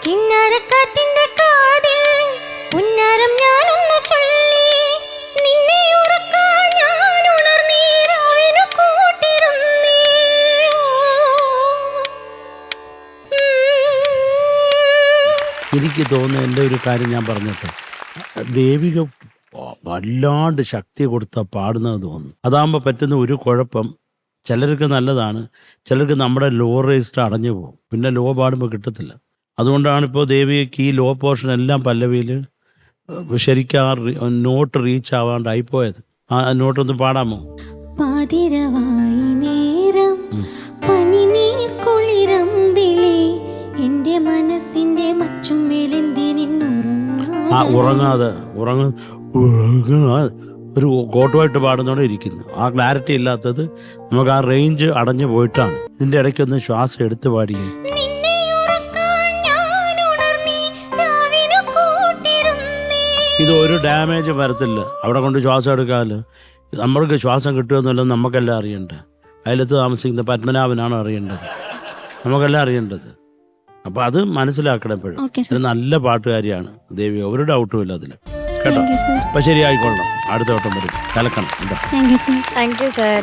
കിന്നാരക്കാറ്റിന്റെ കാതിൽ ഉന്നരം ഞാനൊന്നു ചൊല്ലി, നിന്നെ ഉറക്കാൻ ഞാൻ ഉണർന്നീ രാവിനു കൂട്ടിരുന്നേ. എനിക്ക് തോന്നുന്നു എൻ്റെ ഒരു കാര്യം ഞാൻ പറഞ്ഞിട്ട്, ദേവിക വല്ലാണ്ട് ശക്തി കൊടുത്താൽ പാടുന്നത് തോന്നുന്നു. അതാകുമ്പോൾ പറ്റുന്ന ഒരു കുഴപ്പം, ചിലർക്ക് നല്ലതാണ്, ചിലർക്ക് നമ്മുടെ ലോ രജിസ്റ്റർ അടഞ്ഞു പോകും, പിന്നെ ലോ പാടുമ്പോൾ കിട്ടത്തില്ല. അതുകൊണ്ടാണ് ഇപ്പോൾ ദേവിക്ക് ഈ ലോ പോർഷൻ എല്ലാം പല്ലവിയിൽ ശരിക്കും നോട്ട് റീച്ച് ആവാണ്ടായിപ്പോയത്. ആ നോട്ടൊന്ന് പാടാമോ? പാതിരവായി നേരം പനിനീർ കുളിരമ്പിളി, എന്റെ മനസ്സിന്റെ ഉറങ്ങാതെ ഒരു കോട്ടുമായിട്ട് പാടുന്നോടെ ഇരിക്കുന്നു. ആ ക്ലാരിറ്റി ഇല്ലാത്തത് നമുക്ക് ആ റേഞ്ച് അടഞ്ഞു പോയിട്ടാണ്. ഇതിൻ്റെ ഇടയ്ക്കൊന്ന് ശ്വാസം എടുത്ത് പാടിയേ. ഇത് ഒരു ഡാമേജ് വരത്തില്ല, അവിടെ കൊണ്ട് ശ്വാസം എടുക്കാമല്ലോ. നമ്മൾക്ക് ശ്വാസം കിട്ടുമെന്നല്ല നമുക്കെല്ലാം അറിയണ്ടേ. അതിലത്ത് താമസിക്കുന്ന പത്മനാഭനാണ് അറിയേണ്ടത്, നമുക്കെല്ലാം അറിയേണ്ടത്. അപ്പോൾ അത് മനസ്സിലാക്കണം എപ്പോഴും. ഒരു നല്ല പാട്ടുകാരിയാണ് ദേവിക, ഒരു ഡൗട്ടും ഇല്ല അതിൽ കേട്ടോ. അപ്പം ശരിയായിക്കൊള്ളണം, അടുത്ത വട്ടം വരും കലക്കണം കേട്ടോ. Thank you sir.